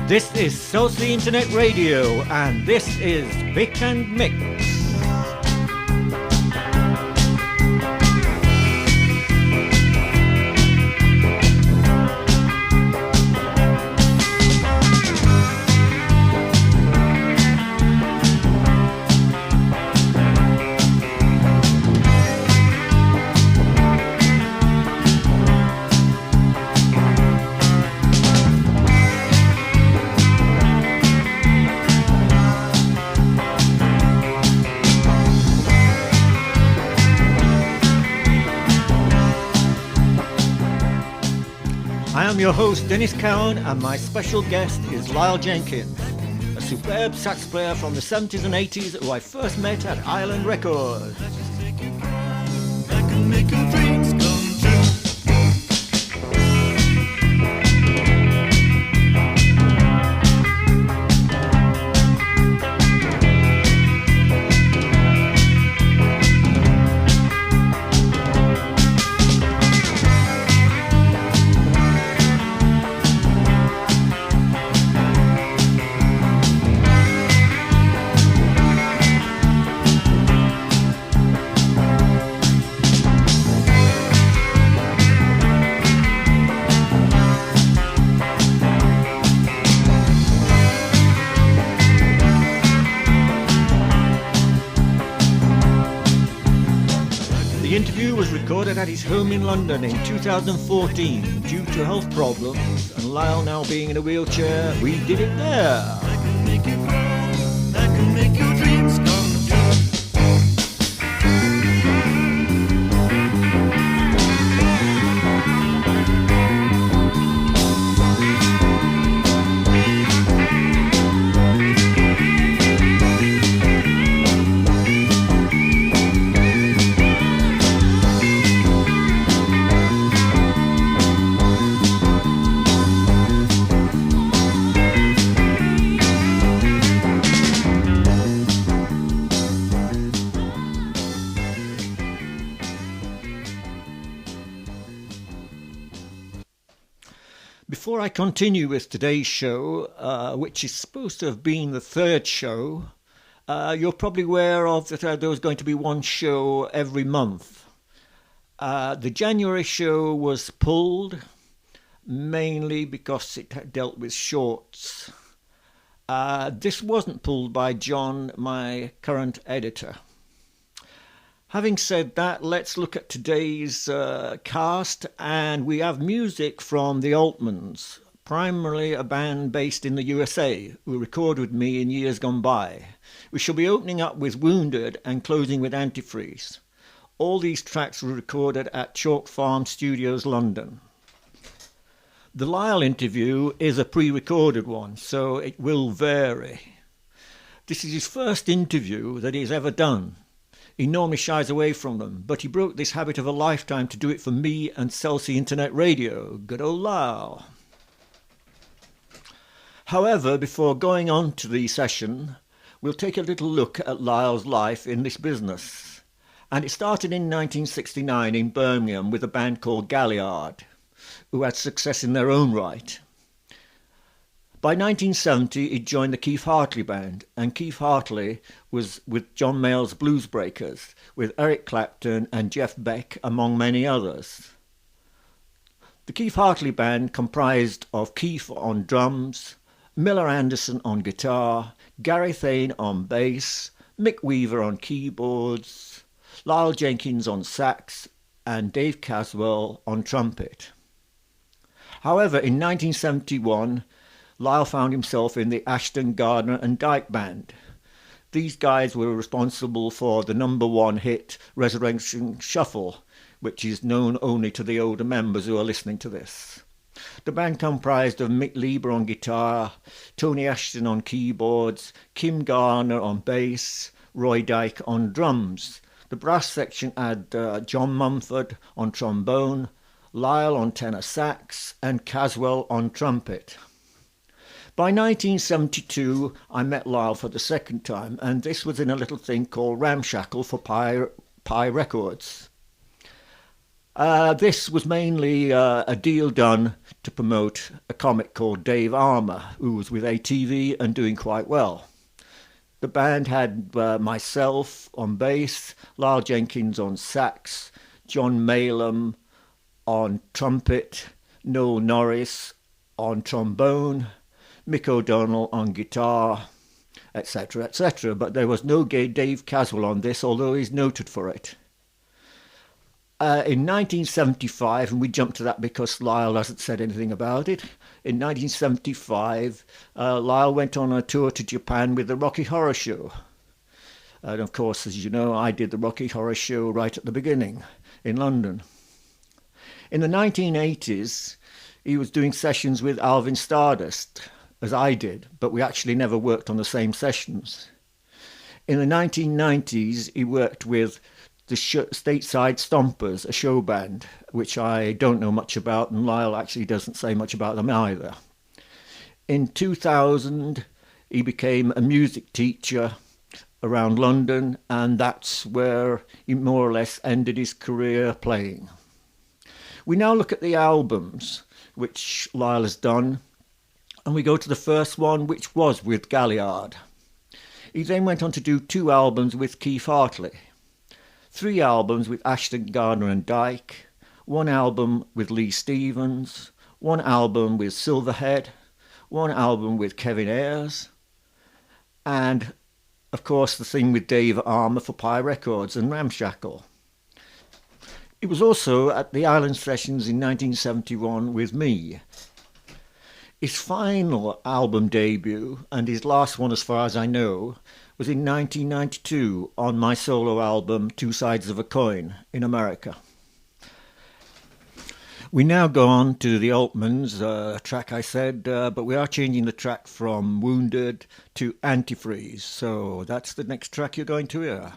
This is Chelsea Internet Radio, and this is Vic and Mix. I'm your host Dennis Cowan, and my special guest is Lyle Jenkins, a superb sax player from the 70s and 80s who I first met at Island Records. Recorded at his home in London in 2014 due to health problems, and Lyle now being in a wheelchair, we did it there. I can make you grow, I can make your dreams come Before I continue with today's show, which is supposed to have been the third show, you're probably aware of that there was going to be one show every month. The January show was pulled, mainly because it dealt with shorts. This wasn't pulled by John, my current editor. Having said that, let's look at today's cast, and we have music from the Altmans, primarily a band based in the USA, who recorded with me in years gone by. We shall be opening up with Wounded and closing with Antifreeze. All these tracks were recorded at Chalk Farm Studios, London. The Lyle interview is a pre-recorded one, so it will vary. This is his first interview that he's ever done. He normally shies away from them, but he broke this habit of a lifetime to do it for me and Chelsea Internet Radio. Good old Lyle. However, before going on to the session, we'll take a little look at Lyle's life in this business. And it started in 1969 in Birmingham with a band called Galliard, who had success in their own right. By 1970, he joined the Keith Hartley Band, and Keith Hartley was with John Mayall's Blues Breakers, with Eric Clapton and Jeff Beck, among many others. The Keith Hartley Band comprised of Keith on drums, Miller Anderson on guitar, Gary Thane on bass, Mick Weaver on keyboards, Lyle Jenkins on sax, and Dave Caswell on trumpet. However, in 1971, Lyle found himself in the Ashton, Gardner and Dyke Band. These guys were responsible for the number one hit Resurrection Shuffle, which is known only to the older members who are listening to this. The band comprised of Mick Lieber on guitar, Tony Ashton on keyboards, Kim Garner on bass, Roy Dyke on drums. The brass section had John Mumford on trombone, Lyle on tenor sax, and Caswell on trumpet. By 1972, I met Lyle for the second time, and this was in a little thing called Ramshackle for Pie Records. This was mainly a deal done to promote a comic called Dave Armour, who was with ATV and doing quite well. The band had myself on bass, Lyle Jenkins on sax, John Malum on trumpet, Noel Norris on trombone, Mick O'Donnell on guitar, etc., etc. But there was no Dave Caswell on this, although he's noted for it. In 1975, and we jumped to that because Lyle hasn't said anything about it, in 1975, Lyle went on a tour to Japan with the Rocky Horror Show. And of course, as you know, I did the Rocky Horror Show right at the beginning in London. In the 1980s, he was doing sessions with Alvin Stardust, as I did, but we actually never worked on the same sessions. In the 1990s, he worked with the Stateside Stompers, a show band, which I don't know much about, and Lyle actually doesn't say much about them either. In 2000, he became a music teacher around London, and that's where he more or less ended his career playing. We now look at the albums which Lyle has done, and we go to the first one, which was with Galliard. He then went on to do 2 albums with Keith Hartley, 3 albums with Ashton Gardner and Dyke, 1 album with Lee Stevens, 1 album with Silverhead, 1 album with Kevin Ayers, and of course the thing with Dave Armour for Pye Records and Ramshackle. He was also at the Island Sessions in 1971 with me. His final album debut, and his last one as far as I know, was in 1992 on my solo album Two Sides of a Coin in America. We now go on to the Altmans, track I said, but we are changing the track from Wounded to Antifreeze, so that's the next track you're going to hear.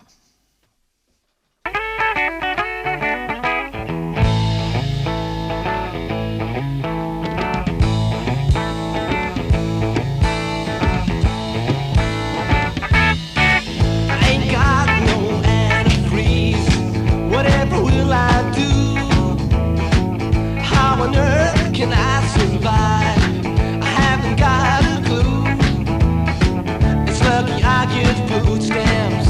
Can I survive? I haven't got a clue. It's lucky I get food stamps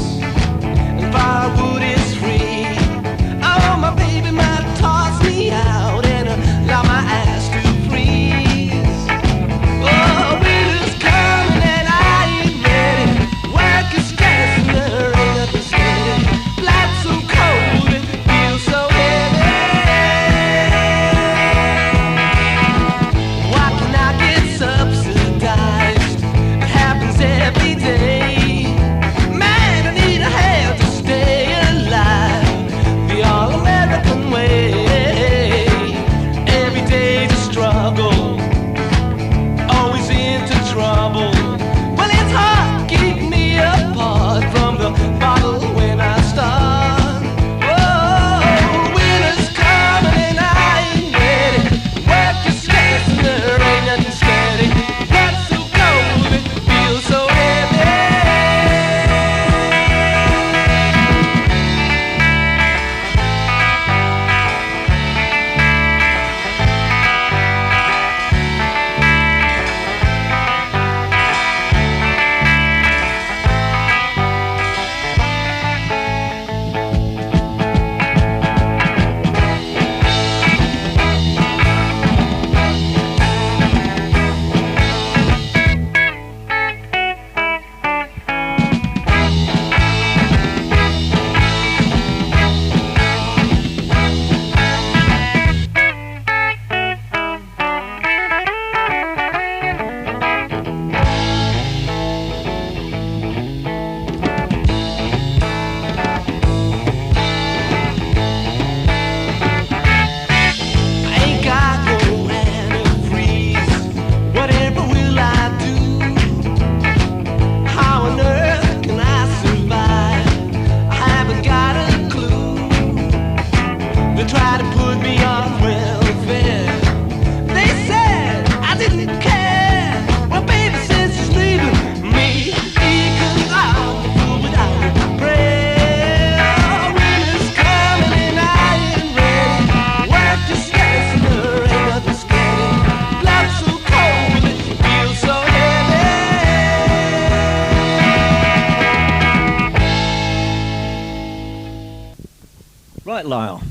Right, Lyle.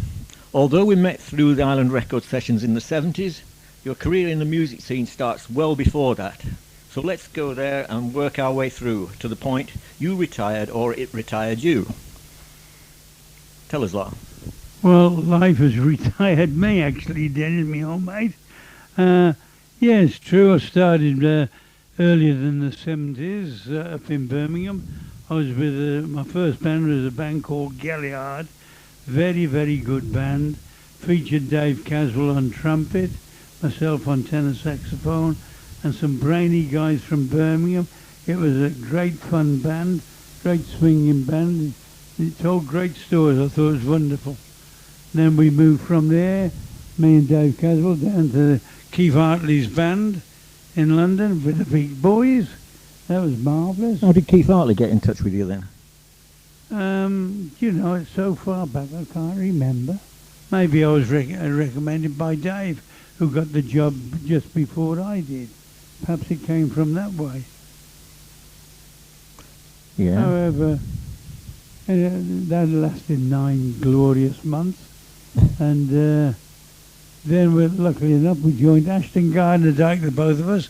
Although we met through the Island Record sessions in the 70s, your career in the music scene starts well before that. So let's go there and work our way through to the point you retired or it retired you. Tell us, Lyle. Well, life has retired me, actually, Dennis, my old mate. Yeah, it's true. I started earlier than the 70s up in Birmingham. I was with my first band was a band called Galliard. Very, very good band. Featured Dave Caswell on trumpet, myself on tenor saxophone, and some brainy guys from Birmingham. It was a great fun band, great swinging band. It told great stories. I thought it was wonderful. Then we moved from there, me and Dave Caswell, down to Keith Hartley's band in London with the Big Boys. That was marvellous. How did Keith Hartley get in touch with you then? You know, it's so far back I can't remember. Maybe I was recommended by Dave, who got the job just before I did. Perhaps it came from that way. Yeah. However, that lasted 9 glorious months. And then, luckily enough, we joined Ashton Gardner Dyke, the both of us.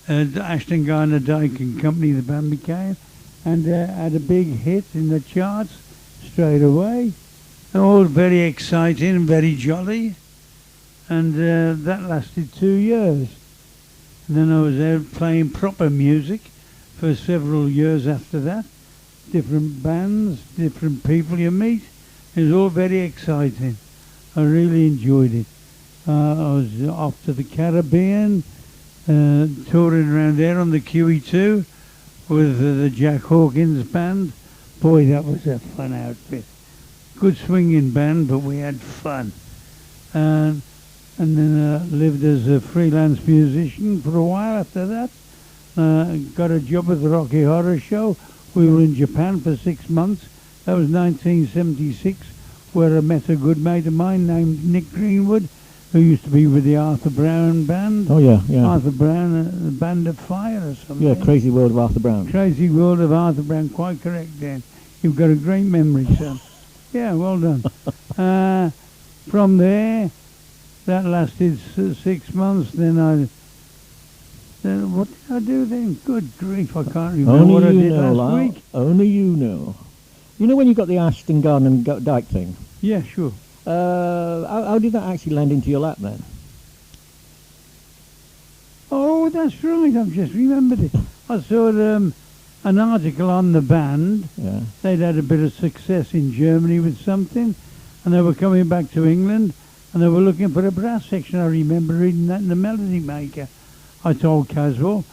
Ashton Gardner Dyke and Company, the band became, and had a big hit in the charts straight away. All very exciting, very jolly. And that lasted 2 years. And then I was out playing proper music for several years after that. Different bands, different people you meet. It was all very exciting. I really enjoyed it. I was off to the Caribbean, touring around there on the QE2 with the Jack Hawkins band. Boy, that was a fun outfit. Good swinging band, but we had fun. And then lived as a freelance musician for a while after that. Got a job at the Rocky Horror Show. We were in Japan for 6 months. That was 1976, where I met a good mate of mine named Nick Greenwood, who used to be with the Arthur Brown band. Oh, yeah. Arthur Brown, the Band of Fire or something. Yeah, Crazy World of Arthur Brown. Crazy World of Arthur Brown, quite correct, Dan. You've got a great memory, son. Yeah, well done. From there, that lasted 6 months. Then what did I do then? Good grief, I can't remember Only what I you did know, last Lyle. week. Only you know. You know when you got the Ashton Gardner Dyke thing? Yeah, sure. How did that actually land into your lap then? Oh, that's right, I've just remembered it. I saw an article on the band. Yeah. They'd had a bit of success in Germany with something, and they were coming back to England, and they were looking for a brass section. I remember reading that in the Melody Maker. I told Caswell,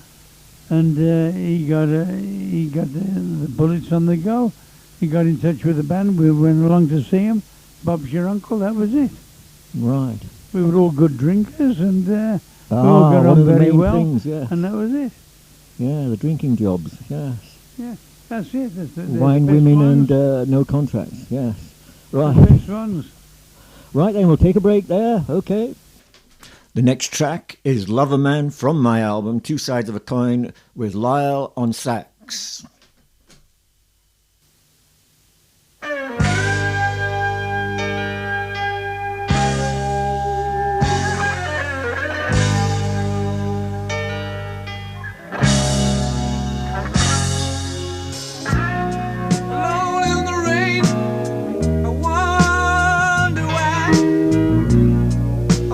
and he got the bullets on the go. He got in touch with the band. We went along to see him. Bob's your uncle. That was it. Right. We were all good drinkers, and we all got one on of the very main well. things, yes. And that was it. Yeah, the drinking jobs, yes. Yeah, that's it. They're Wine, the best women, ones. and no contracts, yes. The Right. best ones. Right then, we'll take a break there, okay. The next track is Lover Man from my album, Two Sides of a Coin, with Lyle on sax. Alone in the rain, I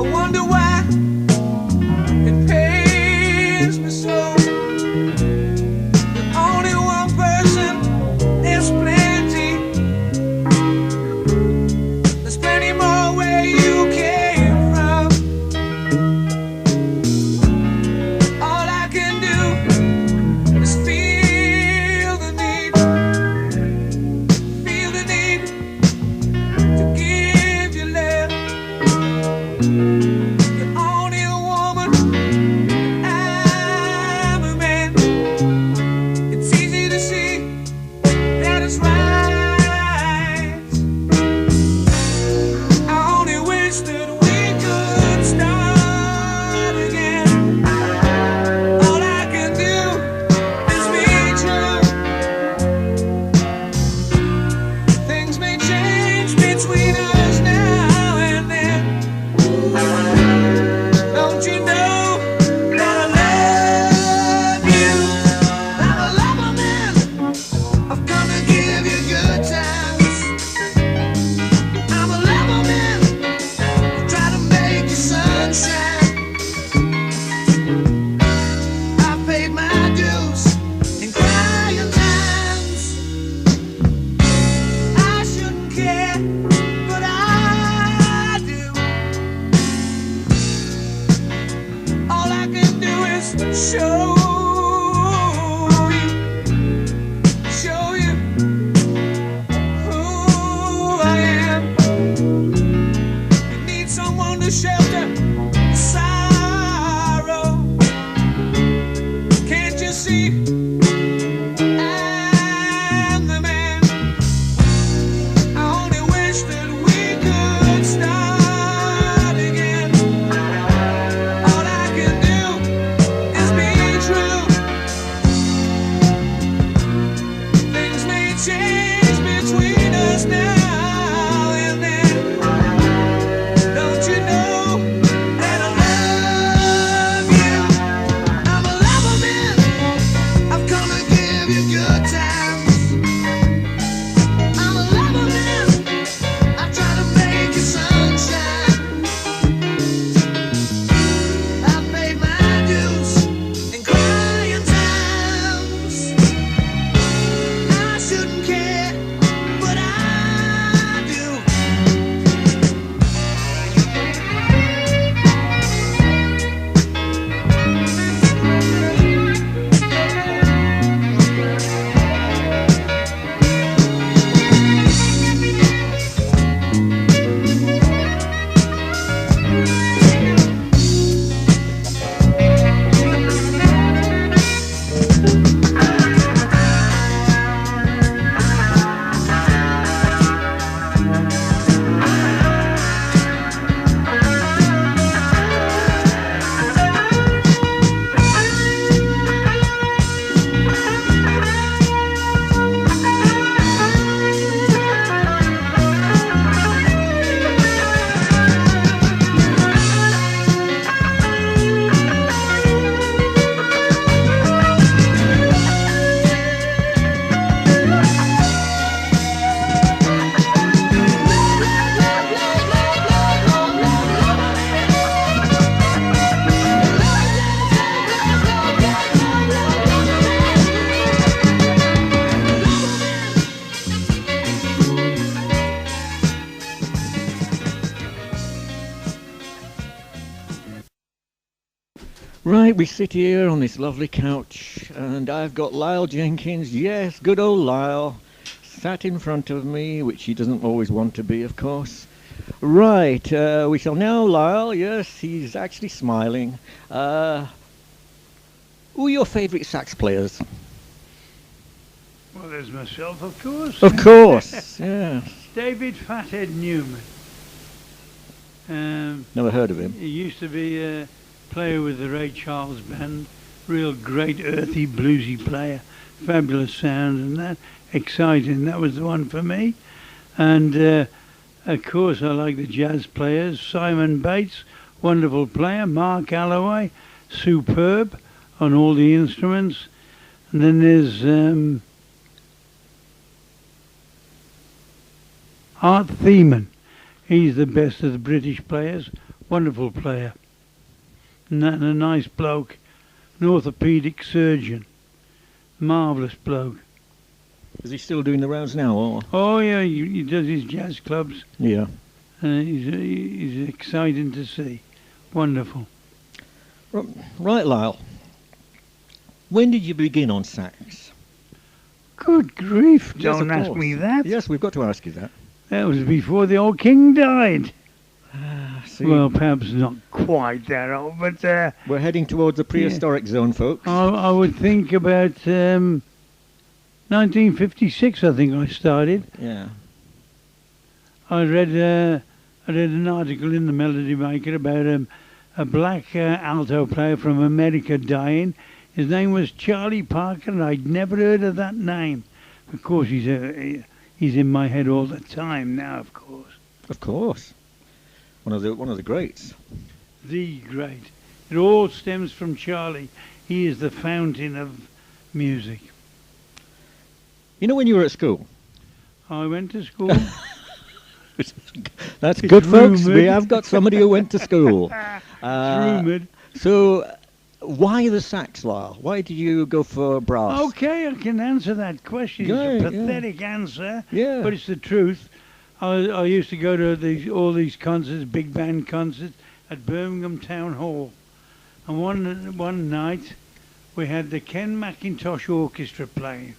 wonder why it pains me so. The only one Right, we sit here on this lovely couch, and I've got Lyle Jenkins, yes, good old Lyle, sat in front of me, which he doesn't always want to be, of course. Right, we shall now, Lyle, yes, he's actually smiling. Who are your favourite sax players? Well, there's myself, of course. Of course, yes. David Fathead Newman. Never heard of him. He used to be a player with the Ray Charles Band. Real great, earthy, bluesy player. Fabulous sound and that. Exciting. That was the one for me. And, of course, I like the jazz players. Simon Bates, wonderful player. Mark Alloway, superb on all the instruments. And then there's Art Thiemann. He's the best of the British players. Wonderful player. And a nice bloke. An orthopaedic surgeon. Marvellous bloke. Is he still doing the rounds now, or? Oh yeah, he does his jazz clubs. Yeah. He's exciting to see. Wonderful. Right, Lyle. When did you begin on sax? Good grief, Yes, don't of ask course. me that. Yes, we've got to ask you that. That was before the old king died. See, Well, perhaps not quite that old, but we're heading towards the prehistoric zone, folks. I would think about 1956, I think I started. Yeah. I read an article in the Melody Maker about a black alto player from America dying. His name was Charlie Parker, and I'd never heard of that name. Of course, he's in my head all the time now, of course. Of course. One of the greats. The great. It all stems from Charlie. He is the fountain of music. You know when you were at school? I went to school. That's It's good, folks. We rumoured. have got somebody who went to school. It's rumoured. So, why the sax, Lyle? Why did you go for brass? Okay, I can answer that question. Yeah, It's yeah. a pathetic answer, Yeah. but it's the truth. I used to go to all these concerts, big band concerts, at Birmingham Town Hall. And one night, we had the Ken McIntosh Orchestra playing.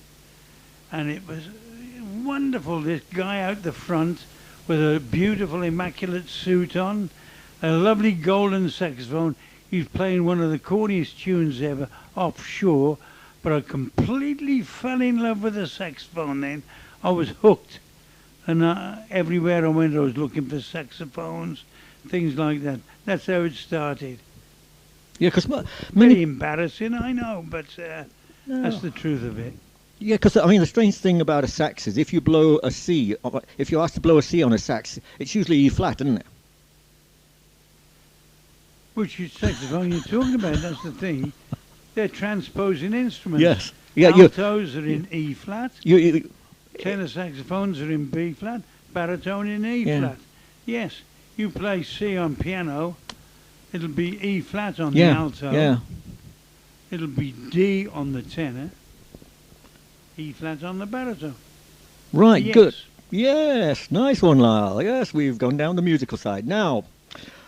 And it was wonderful. This guy out the front with a beautiful, immaculate suit on, a lovely golden saxophone. He was playing one of the corniest tunes ever, offshore, but I completely fell in love with the saxophone then. I was hooked. And everywhere I went, I was looking for saxophones, things like that. That's how it started. Yeah, because Very embarrassing, I know, but that's the truth of it. Yeah, because I mean, the strange thing about a sax is if you blow a C, if you're asked to blow a C on a sax, it's usually E flat, isn't it? Which saxophone you're talking about? That's the thing. They're transposing instruments. Yes. Yeah. Altos are in E flat. You Tenor saxophones are in B flat. Baritone in E Yeah. flat. Yes. You play C on piano, it'll be E flat on yeah. the alto. Yeah. It'll be D on the tenor. E flat on the baritone. Right. Yes. Good. Yes. Nice one, Lyle. Yes, we've gone down the musical side. Now,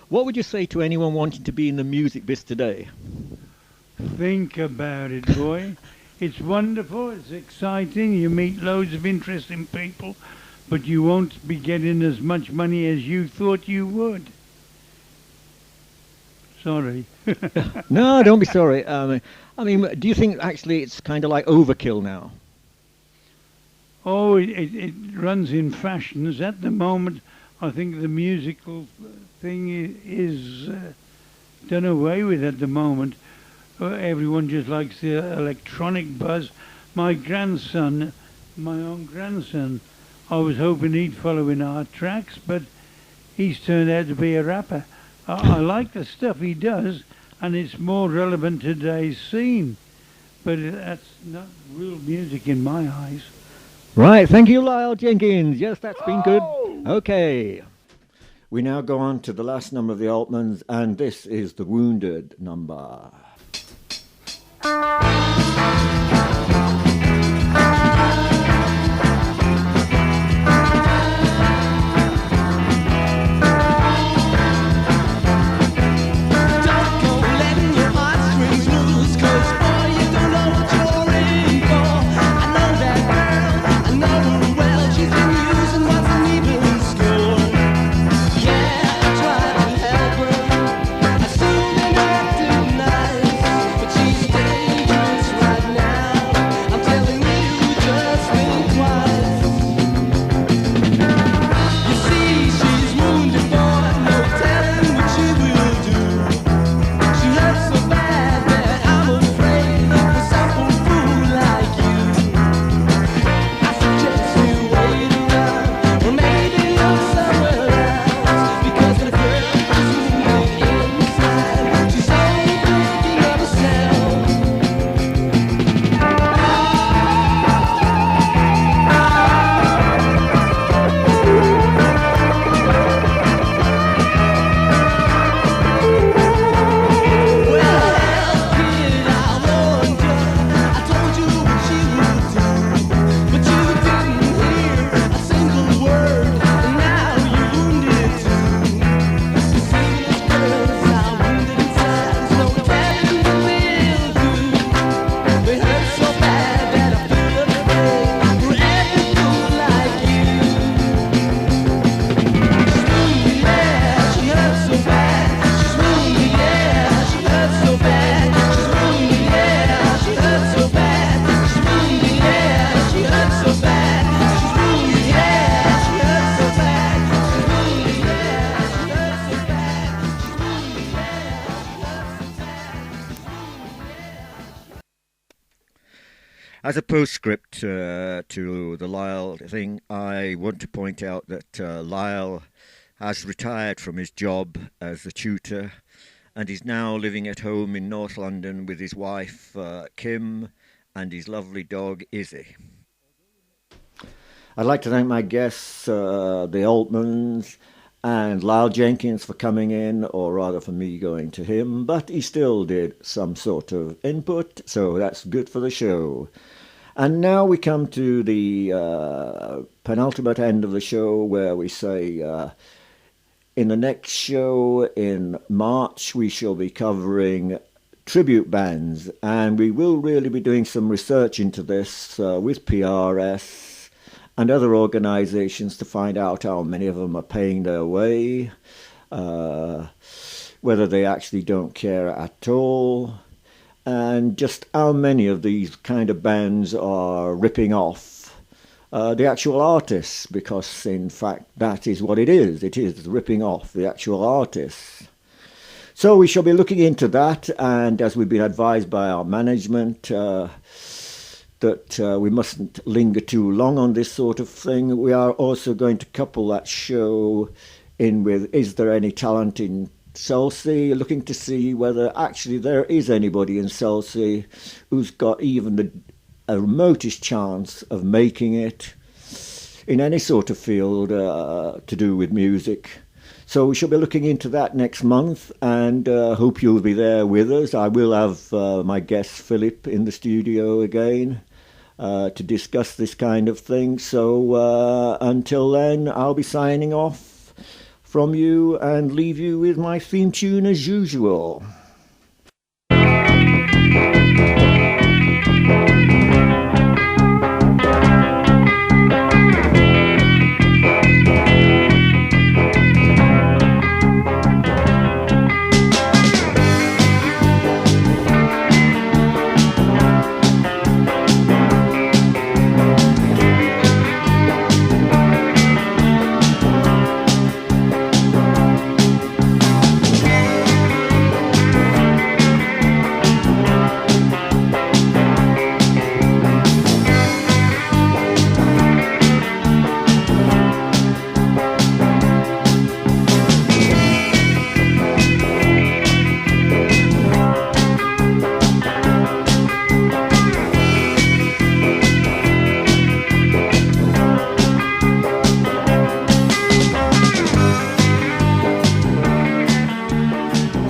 what would you say to anyone wanting to be in the music biz today? Think about it, boy. It's wonderful, it's exciting, you meet loads of interesting people, but you won't be getting as much money as you thought you would. Sorry. No, don't be sorry. I mean, do you think actually it's kind of like overkill now? Oh, it runs in fashions. At the moment, I think the musical thing is done away with at the moment. Everyone just likes the electronic buzz. My grandson, my own grandson, I was hoping he'd follow in our tracks, but he's turned out to be a rapper. I like the stuff he does, and it's more relevant to today's scene. But that's not real music in my eyes. Right, thank you, Lyle Jenkins. Yes, that's been good. Okay. We now go on to the last number of the Altmans, and this is the Wounded number. Don't go letting your heart As a postscript to the Lyle thing, I want to point out that Lyle has retired from his job as a tutor and is now living at home in North London with his wife Kim and his lovely dog Izzy. I'd like to thank my guests, the Altmans, and Lyle Jenkins for coming in, or rather for me going to him, but he still did some sort of input, so that's good for the show. And now we come to the penultimate end of the show where we say in the next show in March we shall be covering tribute bands, and we will really be doing some research into this with PRS and other organisations to find out how many of them are paying their way, whether they actually don't care at all, and just how many of these kind of bands are ripping off the actual artists, because in fact that is what it is ripping off the actual artists. So we shall be looking into that, and as we've been advised by our management, that we mustn't linger too long on this sort of thing. We are also going to couple that show in with Is There Any Talent in Chelsea, looking to see whether actually there is anybody in Chelsea who's got even a remotest chance of making it in any sort of field to do with music. So we shall be looking into that next month, and hope you'll be there with us. I will have my guest Philip in the studio again to discuss this kind of thing. So until then, I'll be signing off from you and leave you with my theme tune as usual.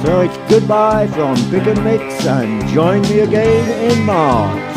So it's goodbye from Pick and Mix, and join me again in March.